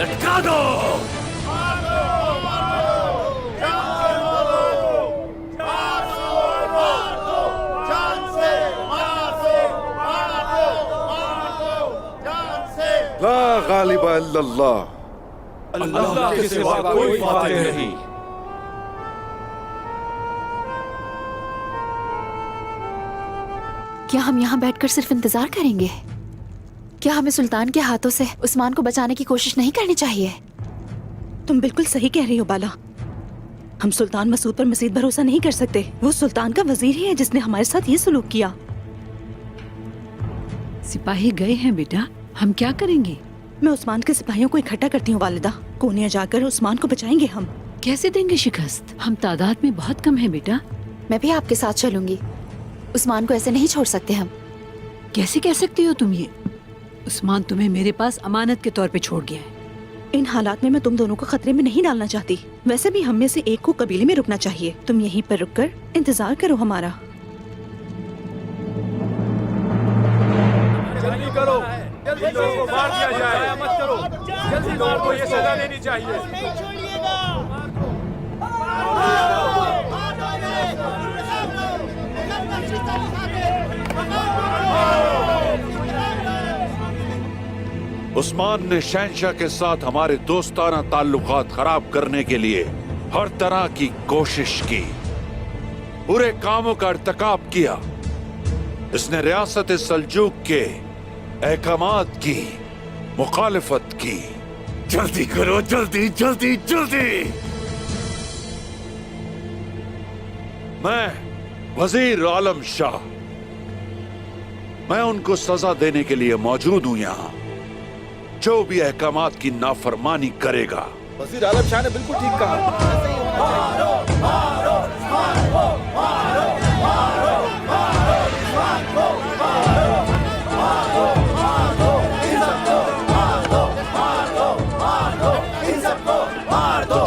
लटका दो। ला गालिबा इल्लल्लाह, अल्लाह के सिवा कोई फातिह नहीं। क्या हम यहाँ बैठकर सिर्फ इंतजार करेंगे? क्या हमें सुल्तान के हाथों से उस्मान को बचाने की कोशिश नहीं करनी चाहिए? तुम बिल्कुल सही कह रही हो बाला। हम सुल्तान मसूद पर मजीद भरोसा नहीं कर सकते। वो सुल्तान का वजीर ही है जिसने हमारे साथ ये सलूक किया। सिपाही गए हैं बेटा, हम क्या करेंगे? मैं उस्मान के सिपाहियों को इकट्ठा करती हूँ वालिदा। कोनिया जाकर उस्मान को बचाएंगे हम। कैसे देंगे शिकस्त? हम तादाद में बहुत कम हैं बेटा। मैं भी आपके साथ चलूंगी। उस्मान को ऐसे नहीं छोड़ सकते हम। कैसे कह सकती हो तुम ये? उस्मान तुम्हें मेरे पास अमानत के तौर पे छोड़ गया है। इन हालात में मैं तुम दोनों को खतरे में नहीं डालना चाहती। वैसे भी हम में से एक को कबीले में रुकना चाहिए। तुम यहीं पर रुककर इंतजार करो हमारा। जल्दी करो, जल्दी लोगों को मार दिया जाए। मत करो, जल्दी लोगों को ये सजा देनी चाहिए। उस्मान ने शहंशाह के साथ हमारे दोस्ताना ताल्लुकात खराब करने के लिए हर तरह की कोशिश की, बुरे कामों का इर्तिकाब किया। इसने रियासत सल्जूक के अहकामात की मुखालिफत की। जल्दी करो, जल्दी जल्दी जल्दी। मैं वजीर आलम शाह, मैं उनको सजा देने के लिए मौजूद हूं यहां। जो भी अहकामात की नाफरमानी करेगा। वजीर आलम शाह ने बिल्कुल ठीक कहा।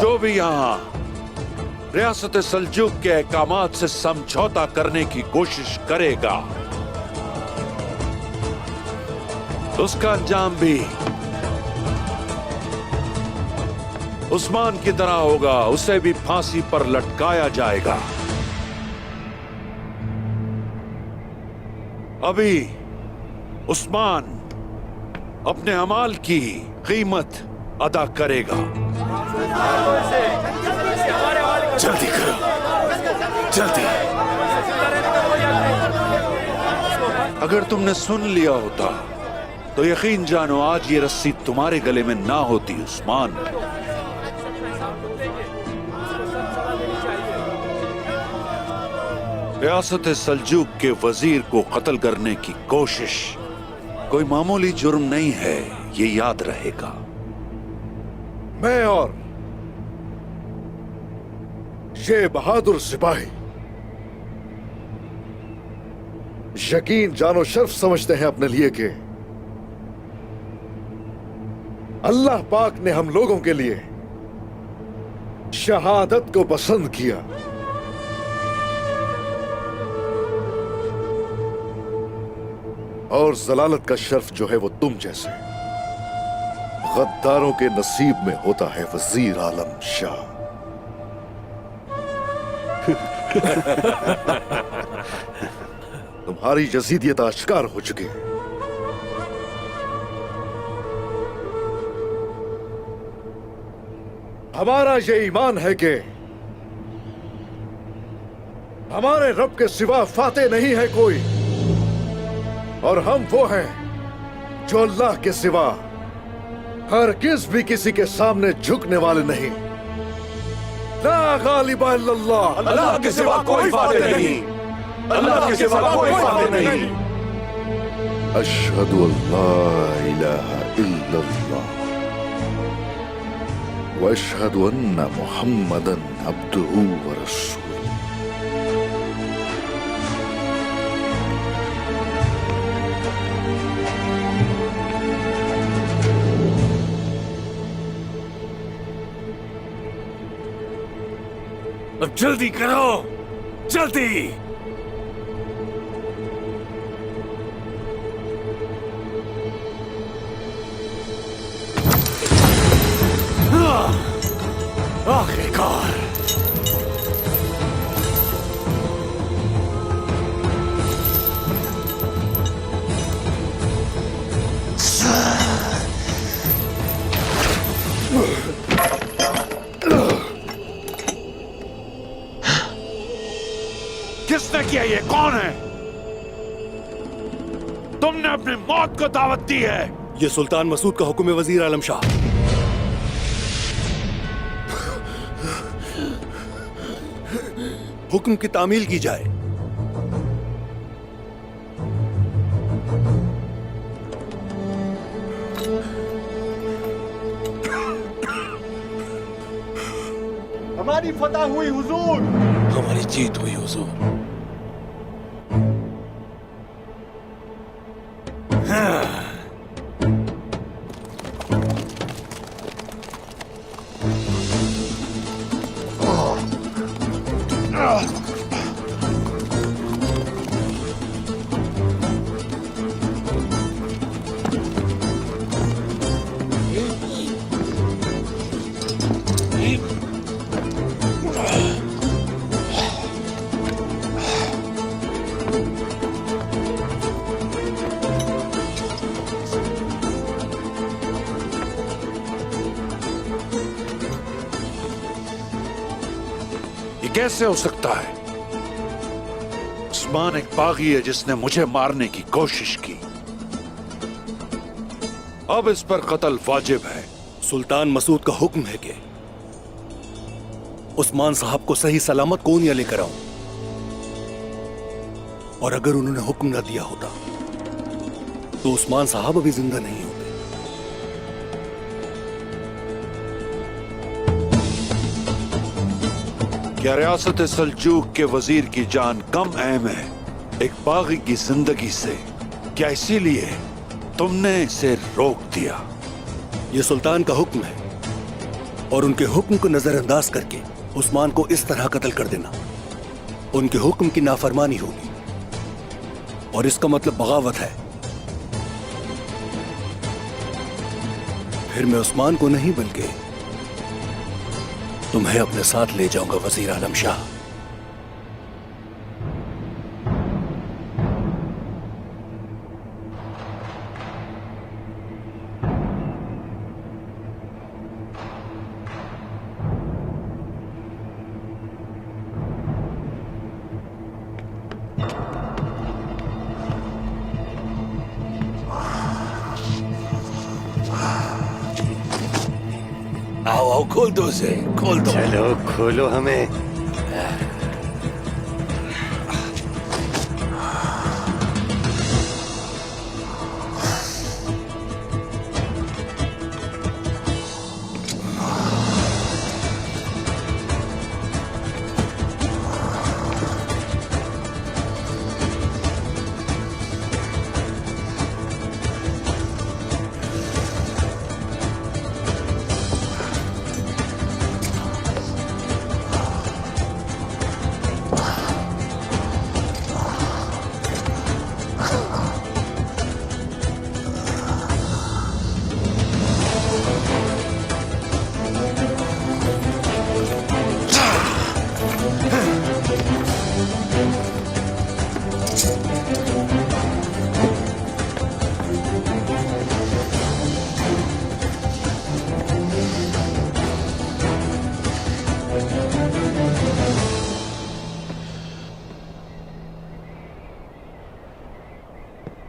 जो भी यहाँ रियासत सल्जूक के अहकामात से समझौता करने की कोशिश करेगा, उसका अंजाम भी उस्मान की तरह होगा। उसे भी फांसी पर लटकाया जाएगा। अभी उस्मान अपने अमाल की कीमत अदा करेगा। जल्दी करो, जल्दी। अगर तुमने सुन लिया होता तो यकीन जानो आज ये रस्सी तुम्हारे गले में ना होती उस्मान। रियासत सल्जूक के वजीर को कत्ल करने की कोशिश कोई मामूली जुर्म नहीं है, ये याद रहेगा। मैं और ये बहादुर सिपाही यकीन जानो शर्फ समझते हैं अपने लिए कि अल्लाह पाक ने हम लोगों के लिए शहादत को पसंद किया। और जलालत का शर्फ जो है वो तुम जैसे गद्दारों के नसीब में होता है वजीर आलम शाह। तुम्हारी यजीदियत आश्कार हो चुकी है। हमारा ये ईमान है कि हमारे रब के सिवा फाते नहीं है कोई, और हम वो हैं जो अल्लाह के सिवा हरगिज़ भी किसी के सामने झुकने वाले नहीं। ला गालिबा इल्लल्लाह, अल्लाह के सिवा कोई फातिह नहीं। अल्लाह के सिवा कोई फातिह नहीं। अशहदु अल्ला इलाहा इल्लल्लाह व अशहदु अन्ना मुहम्मदन अब्दुहु व रसूलुहु। अब जल्दी करो, जल्दी। आखिरकार किसने किया? ये कौन है? तुमने अपनी मौत को दावत दी है। ये सुल्तान मसूद का हुक्म है वजीर आलम शाह। हुक्म की तामील की जाए। हमारी फतह हुई हुजूर। हमारी जीत हुई हुजूर। कैसे हो सकता है? उस्मान एक बागी है जिसने मुझे मारने की कोशिश की। अब इस पर कत्ल वाजिब है। सुल्तान मसूद का हुक्म है कि उस्मान साहब को सही सलामत कोनिया लेकर आऊं, और अगर उन्होंने हुक्म न दिया होता तो उस्मान साहब अभी जिंदा नहीं होते। क्या रियासत सल्जूक के वजीर की जान कम अहम है एक बागी की जिंदगी से? क्या इसीलिए तुमने इसे रोक दिया? यह सुल्तान का हुक्म है, और उनके हुक्म को नजरअंदाज करके उस्मान को इस तरह कत्ल कर देना उनके हुक्म की नाफरमानी होगी, और इसका मतलब बगावत है। फिर मैं उस्मान को नहीं बल्कि तुम्हें अपने साथ ले जाऊंगा वजीर आलम शाह। आओ आओ, खोल दो उसे, खोल दो। चलो खोलो हमें।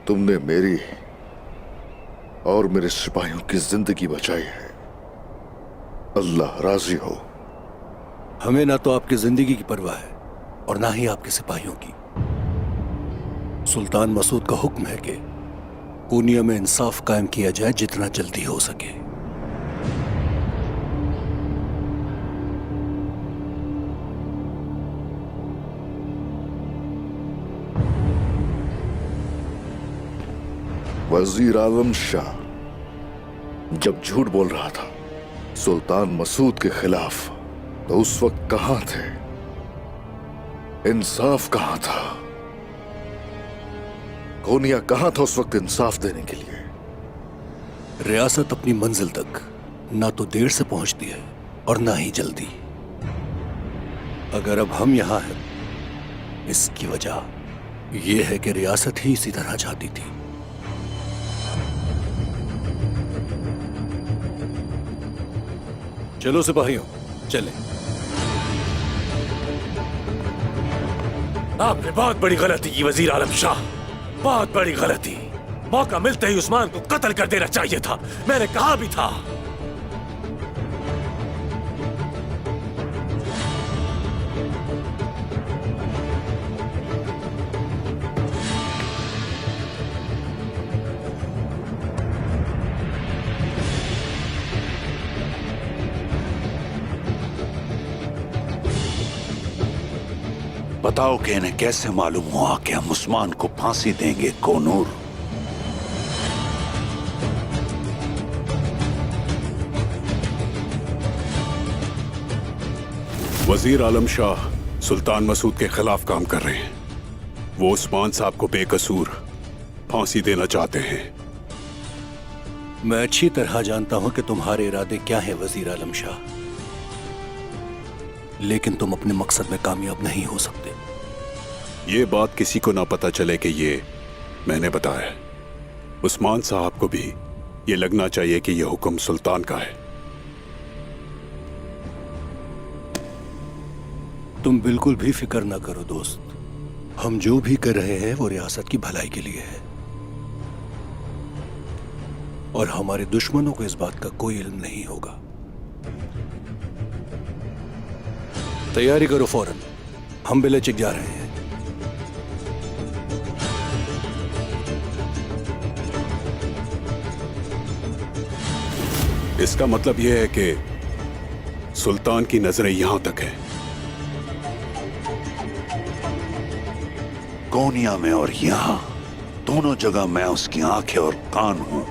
तुमने मेरी और मेरे सिपाहियों की जिंदगी बचाई है। अल्लाह राजी हो। हमें ना तो आपकी जिंदगी की परवाह है और ना ही आपके सिपाहियों की। सुल्तान मसूद का हुक्म है कि पूनिया में इंसाफ कायम किया जाए जितना जल्दी हो सके। वजीर आलम शाह जब झूठ बोल रहा था सुल्तान मसूद के खिलाफ, तो उस वक्त कहां थे? इंसाफ कहां था? कोनिया कहां था उस वक्त इंसाफ देने के लिए? रियासत अपनी मंजिल तक ना तो देर से पहुंचती है और ना ही जल्दी। अगर अब हम यहां हैं, इसकी वजह यह है कि रियासत ही इसी तरह चाहती थी। चलो सिपाहियों, चले। आपने बहुत बड़ी गलती की वजीर आलम शाह, बहुत बड़ी गलती। मौका मिलते ही उस्मान को कत्ल कर देना चाहिए था। मैंने कहा भी था। बताओ कि इन्हें कैसे मालूम हुआ कि हम उस्मान को फांसी देंगे, कोनूर? वजीर आलम शाह सुल्तान मसूद के खिलाफ काम कर रहे हैं। वो उस्मान साहब को बेकसूर फांसी देना चाहते हैं। मैं अच्छी तरह जानता हूं कि तुम्हारे इरादे क्या हैं वजीर आलम शाह, लेकिन तुम अपने मकसद में कामयाब नहीं हो सकते। ये बात किसी को ना पता चले कि ये मैंने बताया। उस्मान साहब को भी ये लगना चाहिए कि ये हुक्म सुल्तान का है। तुम बिल्कुल भी फिक्र ना करो दोस्त, हम जो भी कर रहे हैं वो रियासत की भलाई के लिए है, और हमारे दुश्मनों को इस बात का कोई इल्म नहीं होगा। तैयारी करो फौरन, हम बेलचिक जा रहे हैं। इसका मतलब यह है कि सुल्तान की नजरें यहां तक है। कोनिया में और यहां दोनों जगह मैं उसकी आंखें और कान हूं।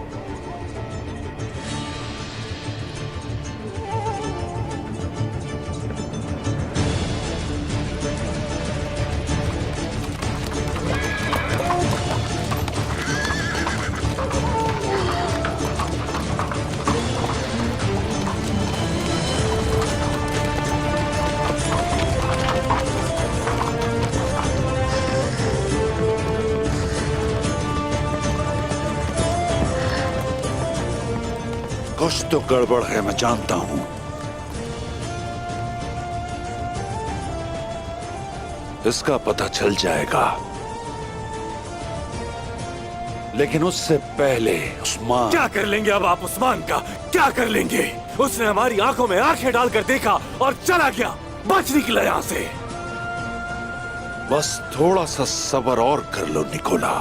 कुछ तो गड़बड़ है, मैं जानता हूं। इसका पता चल जाएगा, लेकिन उससे पहले उस्मान। क्या कर लेंगे अब आप उस्मान का? क्या कर लेंगे? उसने हमारी आंखों में आंखें डालकर देखा और चला गया, बच निकला यहां से। बस थोड़ा सा सब्र और कर लो निकोला।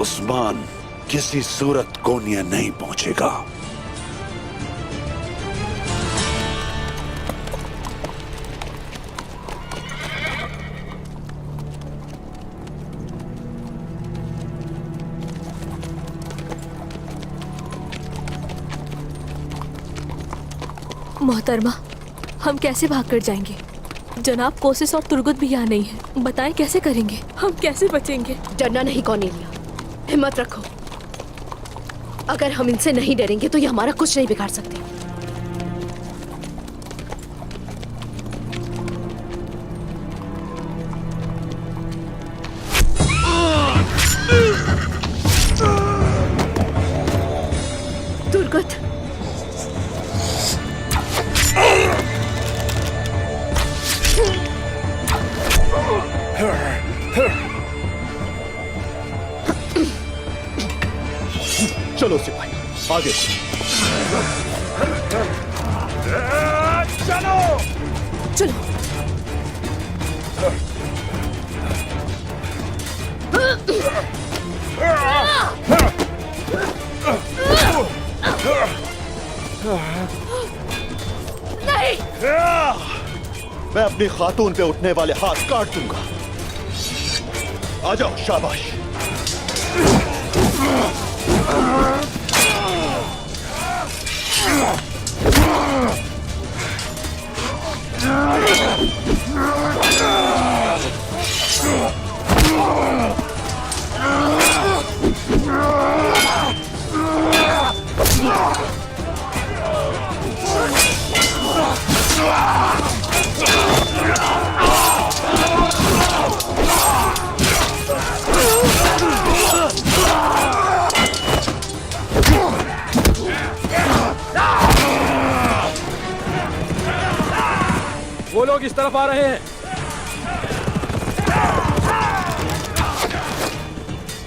उस्मान किसी सूरत कोनिया नहीं पहुंचेगा। मोहतरमा, हम कैसे भागकर जाएंगे? जनाब कोसिस और तुर्गुत भी यहाँ नहीं है। बताएं कैसे करेंगे? हम कैसे बचेंगे? डरना नहीं कॉर्नेलिया, हिम्मत रखो। अगर हम इनसे नहीं डरेंगे तो ये हमारा कुछ नहीं बिगाड़ सकते। तुर्गुत, चलो सिपाही, आगे। चलो चलो। नहीं, मैं अपनी खातून पे उठने वाले हाथ काट दूंगा। आ जाओ, शाबाश। लोग इस तरफ आ रहे हैं।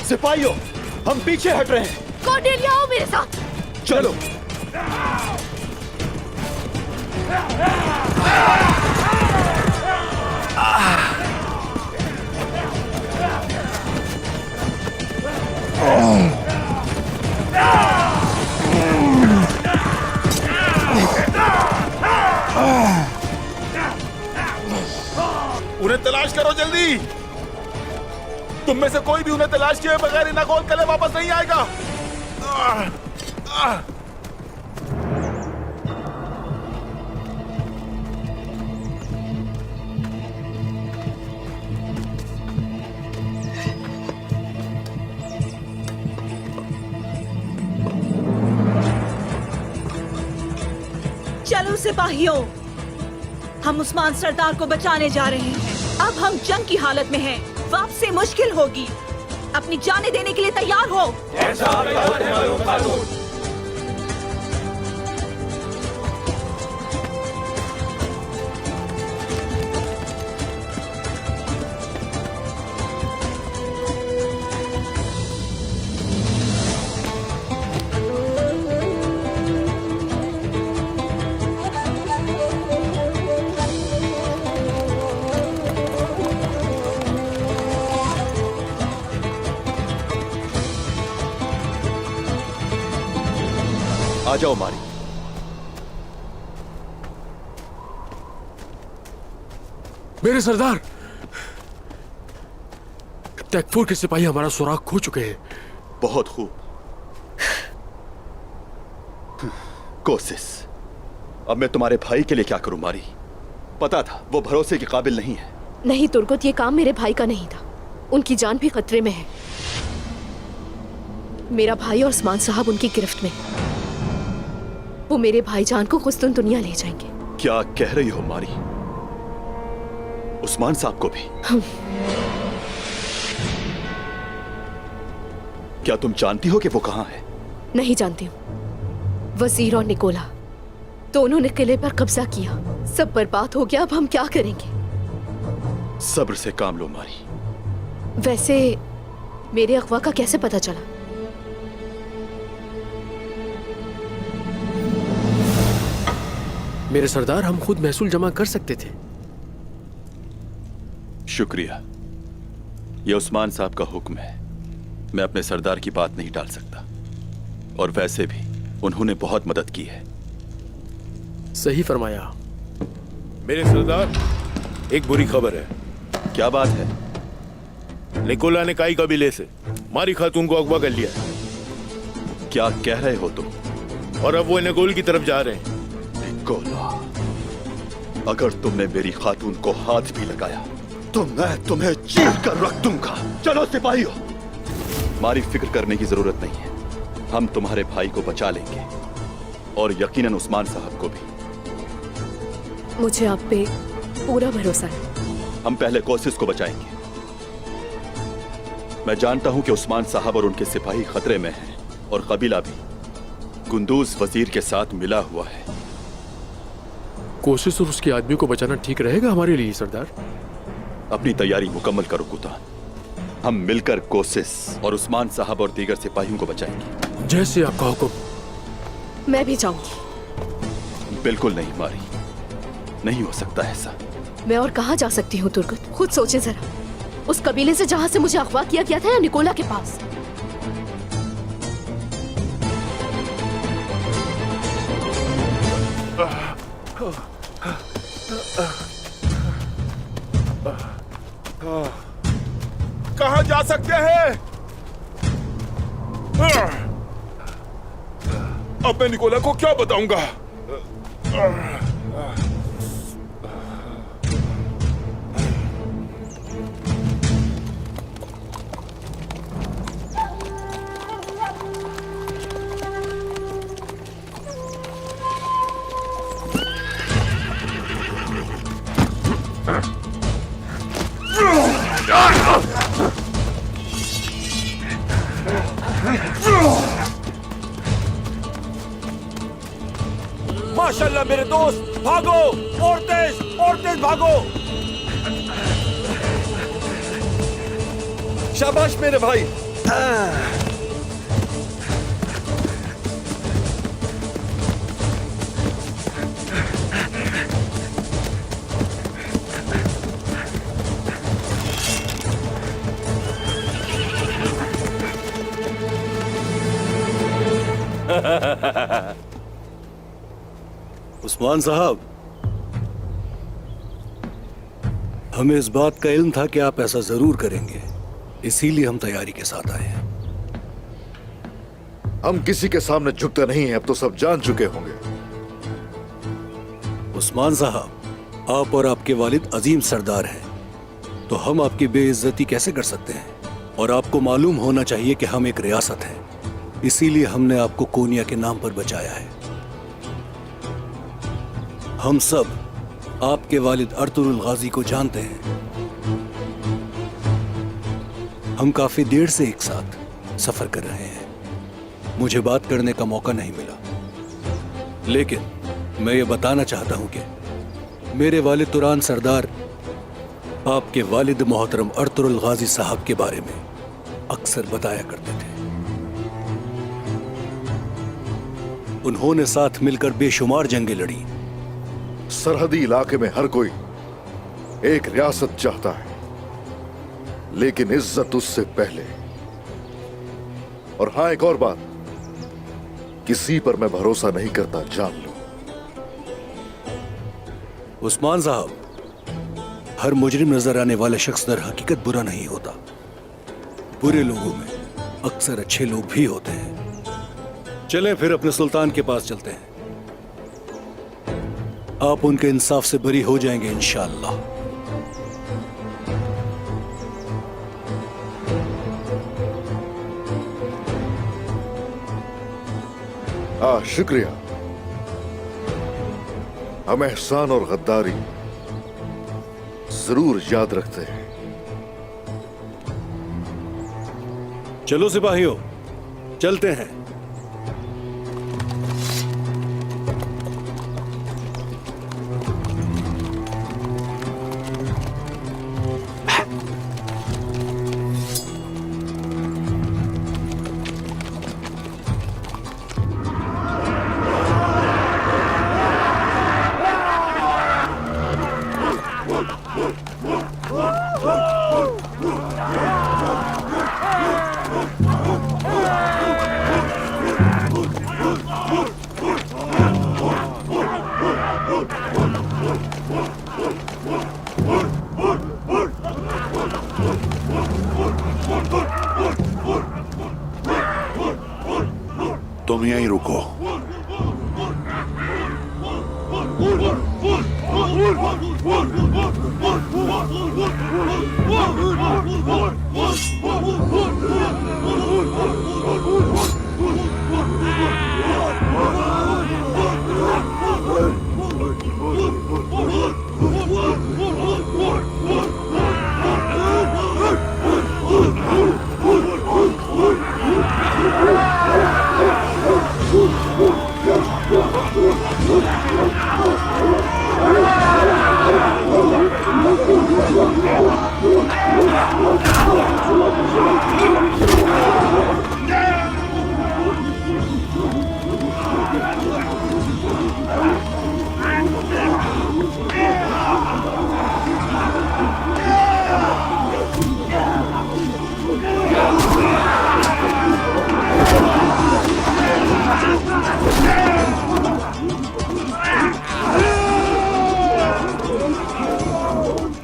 सिपाहियों, हम पीछे हट रहे हैं। कॉर्डेलिया आओ मेरे साथ। चलो। उन्हें तलाश करो जल्दी। तुम में से कोई भी उन्हें तलाश किए बगैर इन गोल किले वापस नहीं आएगा। चलो सिपाहियों, हम उस्मान सरदार को बचाने जा रहे हैं। अब हम जंग की हालत में हैं। वापसी मुश्किल होगी। अपनी जानें देने के लिए तैयार हो। आ जाओ मारी। मेरे सरदार, तैकफूर के सिपाही हमारा सुराग खो चुके हैं। बहुत खूब। कोशिश। अब मैं तुम्हारे भाई के लिए क्या करूं मारी? पता था वो भरोसे के काबिल नहीं है। नहीं तुर्गत, ये काम मेरे भाई का नहीं था। उनकी जान भी खतरे में है। मेरा भाई और उस्मान साहब उनकी गिरफ्त में। वो मेरे भाईजान को कुस्तुन दुनिया ले जाएंगे। क्या कह रही हो मारी? उस्मान साहब को भी? क्या तुम जानती हो कि वो कहां है? नहीं जानती हूँ। वजीर और निकोला दोनों ने किले पर कब्जा किया। सब बर्बाद हो गया। अब हम क्या करेंगे? सब्र से काम लो मारी। वैसे मेरे अगवा का कैसे पता चला? मेरे सरदार, हम खुद महसूल जमा कर सकते थे। शुक्रिया। यह उस्मान साहब का हुक्म है। मैं अपने सरदार की बात नहीं टाल सकता। और वैसे भी उन्होंने बहुत मदद की है। सही फरमाया। मेरे सरदार, एक बुरी खबर है। क्या बात है? निकोला ने काई कबीले से मारी खातून को अगवा कर लिया। क्या कह रहे हो तुम? और अब वो नगोल की तरफ जा रहे हैं। निकोला, अगर तुमने मेरी खातून को हाथ भी लगाया तो मैं तुम्हें चीर कर रख दूंगा। चलो सिपाहियों। मारी, फिक्र करने की जरूरत नहीं है। हम तुम्हारे भाई को बचा लेंगे और यकीनन उस्मान साहब को भी। मुझे आप पे पूरा भरोसा है। हम पहले कोशिश को बचाएंगे। मैं जानता हूं कि उस्मान साहब और उनके सिपाही खतरे में हैं और कबीला भी कुंदूज वजीर के साथ मिला हुआ है। कोशिश और उसके आदमी को बचाना ठीक रहेगा हमारे लिए सरदार। अपनी तैयारी मुकम्मल करो कुतान। हम मिलकर कोशिश और उस्मान साहब और दीगर सिपाहियों को बचाएंगे। जैसे आपका हुक्म। मैं भी जाऊंगी। बिल्कुल नहीं मारी, नहीं हो सकता ऐसा। मैं और कहां जा सकती हूँ तुर्गत? खुद सोचे जरा। उस कबीले से जहां से मुझे अगवा किया गया था या निकोला के पास? कहां जा सकते हैं? अब मैं निकोला को क्या बताऊंगा? माशाल्लाह मेरे दोस्त, भागो और तेज भागो। शाबाश मेरे भाई। उस्मान साहब, हमें इस बात का इल्म था कि आप ऐसा जरूर करेंगे, इसीलिए हम तैयारी के साथ आए हैं। हम किसी के सामने झुकते नहीं हैं, अब तो सब जान चुके होंगे। उस्मान साहब, आप और आपके वालिद अजीम सरदार हैं, तो हम आपकी बेइज्जती कैसे कर सकते हैं? और आपको मालूम होना चाहिए कि हम एक रियासत हैं, इसीलिए हमने आपको कोनिया के नाम पर बचाया है। हम सब आपके वालिद अर्तुरुल गाजी को जानते हैं। हम काफी देर से एक साथ सफर कर रहे हैं। मुझे बात करने का मौका नहीं मिला, लेकिन मैं ये बताना चाहता हूं कि मेरे वालिद तुरान सरदार आपके वालिद मोहतरम अर्तुरुल गाजी साहब के बारे में अक्सर बताया करते थे। उन्होंने साथ मिलकर बेशुमार जंगें लड़ी। सरहदी इलाके में हर कोई एक रियासत चाहता है, लेकिन इज्जत उससे पहले। और हां, एक और बात, किसी पर मैं भरोसा नहीं करता, जान लो। उस्मान साहब, हर मुजरिम नजर आने वाला शख्स दर हकीकत बुरा नहीं होता। बुरे लोगों में अक्सर अच्छे लोग भी होते हैं। चलें फिर अपने सुल्तान के पास चलते हैं। आप उनके इंसाफ से बरी हो जाएंगे इंशाअल्लाह। शुक्रिया। हम एहसान और गद्दारी जरूर याद रखते हैं। चलो सिपाहियों, चलते हैं। तुम यहीं रुको।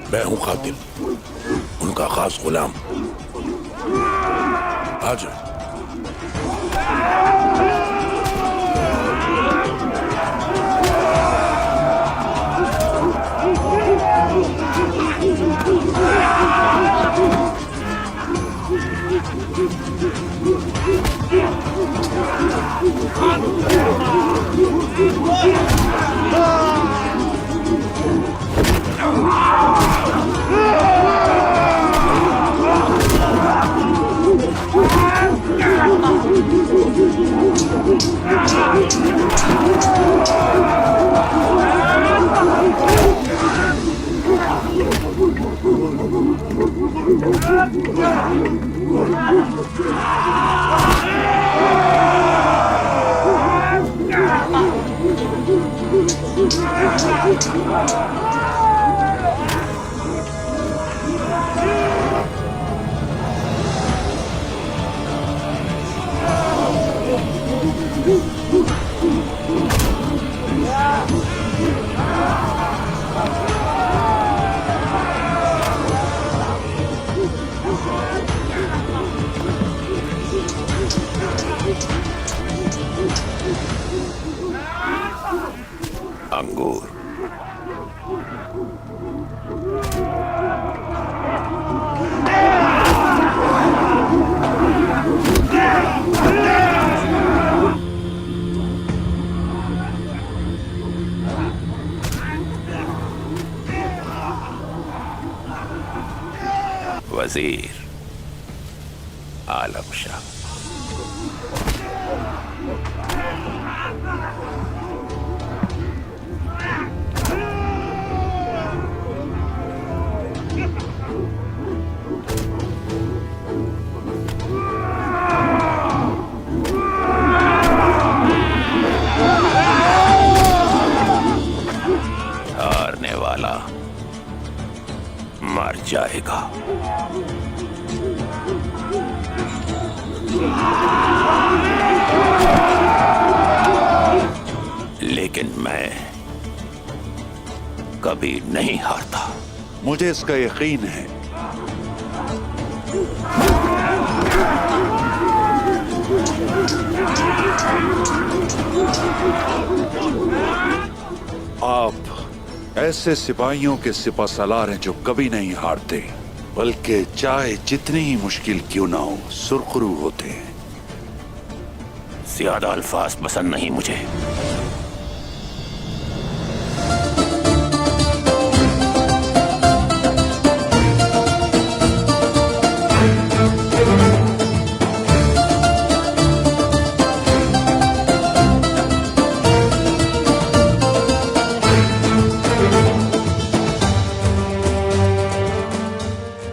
मैं हूं कातिल, उनका खास गुलाम। आज अंगूर। वजीर आलम शाह। हारने वाला मर जाएगा। लेकिन मैं कभी नहीं हारता। मुझे इसका यकीन है। आप ऐसे सिपाहियों के सिपासलार हैं जो कभी नहीं हारते, बल्कि चाहे जितनी ही मुश्किल क्यों ना हो सुरखरू होते हैं। ज्यादा अल्फाज पसंद नहीं मुझे।